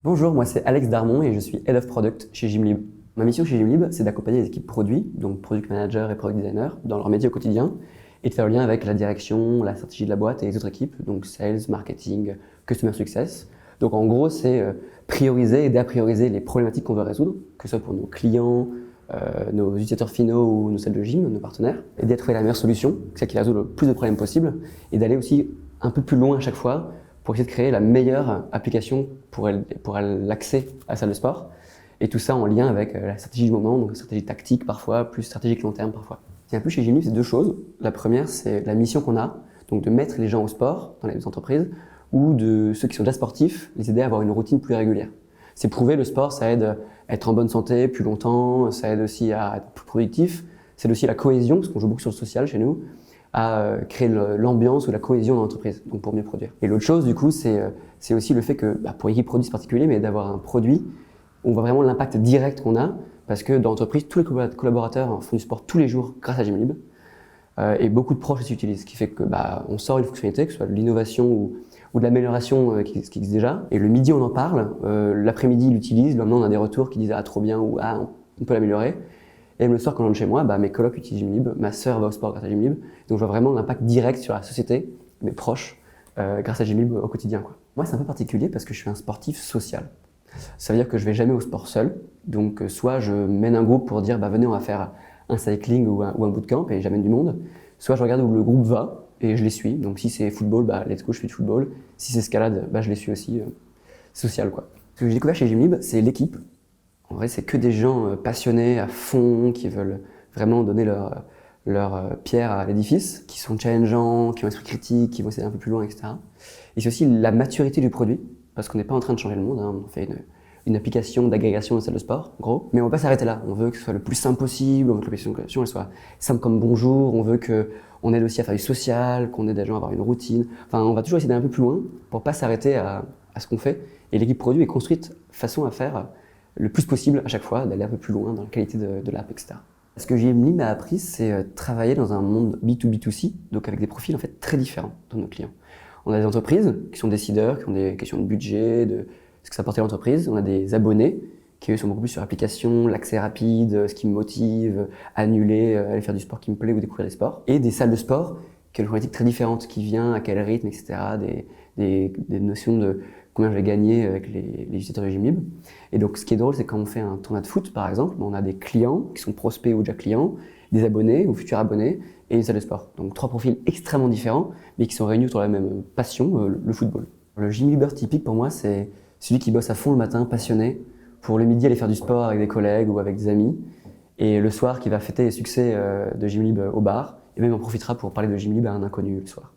Bonjour, moi c'est Alex Darmon et je suis Head of Product chez Gymlib. Ma mission chez Gymlib, c'est d'accompagner les équipes produits, donc Product Manager et Product Designer, dans leur métier au quotidien et de faire le lien avec la direction, la stratégie de la boîte et les autres équipes, donc Sales, Marketing, Customer Success. Donc en gros, c'est prioriser et déprioriser les problématiques qu'on veut résoudre, que ce soit pour nos clients, nos utilisateurs finaux ou nos salles de gym, nos partenaires, et d'être trouver la meilleure solution, celle qui résout le plus de problèmes possible, et d'aller aussi un peu plus loin à chaque fois pour essayer de créer la meilleure application pour l'accès à la salle de sport. Et tout ça en lien avec la stratégie du moment, donc stratégie tactique parfois, plus stratégique long terme parfois. Ce qui est un peu chez Gymlib, c'est deux choses. La première, c'est la mission qu'on a, donc de mettre les gens au sport dans les entreprises, ou de ceux qui sont déjà sportifs, les aider à avoir une routine plus régulière. C'est prouvé, le sport, ça aide à être en bonne santé plus longtemps, ça aide aussi à être plus productif, c'est aussi la cohésion, parce qu'on joue beaucoup sur le social chez nous, à créer l'ambiance ou la cohésion dans l'entreprise, donc pour mieux produire. Et l'autre chose, du coup, c'est aussi le fait que, pour équipe produit en particulier, mais d'avoir un produit, on voit vraiment l'impact direct qu'on a, parce que dans l'entreprise, tous les collaborateurs font du sport tous les jours grâce à Gymlib, et beaucoup de proches s'utilisent, ce qui fait que on sort une fonctionnalité, que ce soit de l'innovation ou de l'amélioration qui existe déjà, et le midi on en parle, l'après-midi ils l'utilisent, le lendemain on a des retours qui disent ah trop bien ou ah on peut l'améliorer. Et même le soir, quand je rentre chez moi, mes colocs utilisent Gymlib, ma sœur va au sport grâce à Gymlib. Donc je vois vraiment l'impact direct sur la société, mes proches, grâce à Gymlib au quotidien, quoi. Moi, c'est un peu particulier parce que je suis un sportif social. Ça veut dire que je vais jamais au sport seul. Donc soit je mène un groupe pour dire venez, on va faire un cycling ou un bootcamp et j'amène du monde. Soit je regarde où le groupe va et je les suis. Donc si c'est football, let's go, je fais du football. Si c'est escalade, je les suis aussi. Social, quoi. Ce que j'ai découvert chez Gymlib, c'est l'équipe. En vrai, c'est que des gens passionnés à fond, qui veulent vraiment donner leur pierre à l'édifice, qui sont challengeants, qui ont un esprit critique, qui vont essayer un peu plus loin, etc. Et c'est aussi la maturité du produit, parce qu'on n'est pas en train de changer le monde, on fait une application d'agrégation de salle de sport, en gros. Mais on va pas s'arrêter là, on veut que ce soit le plus simple possible, on veut que l'application elle soit simple comme bonjour, on veut qu'on aide aussi à faire du social, qu'on aide les gens à avoir une routine. Enfin, on va toujours essayer d'aller un peu plus loin pour pas s'arrêter à ce qu'on fait. Et l'équipe produit est construite façon à faire le plus possible à chaque fois, d'aller un peu plus loin dans la qualité de l'app, etc. Ce que Gymlib m'a appris, c'est travailler dans un monde B2B2C, donc avec des profils en fait très différents de nos clients. On a des entreprises qui sont décideurs, qui ont des questions de budget, de ce que ça apporte à l'entreprise. On a des abonnés qui eux sont beaucoup plus sur l'application, l'accès rapide, ce qui me motive, annuler, aller faire du sport qui me plaît ou découvrir des sports. Et des salles de sport qui ont une problématique très différente, qui vient, à quel rythme, etc. Des notions de combien je vais gagner avec les utilisateurs de Gymlib. Et donc, ce qui est drôle, c'est quand on fait un tournoi de foot, par exemple, on a des clients qui sont prospects ou déjà clients, des abonnés ou futurs abonnés, et une salle de sport. Donc, trois profils extrêmement différents, mais qui sont réunis autour de la même passion, le football. Le Gymlibber typique, pour moi, c'est celui qui bosse à fond le matin, passionné, pour le midi aller faire du sport avec des collègues ou avec des amis, et le soir qui va fêter les succès de Gymlib au bar, et même en profitera pour parler de Gymlib à un inconnu le soir.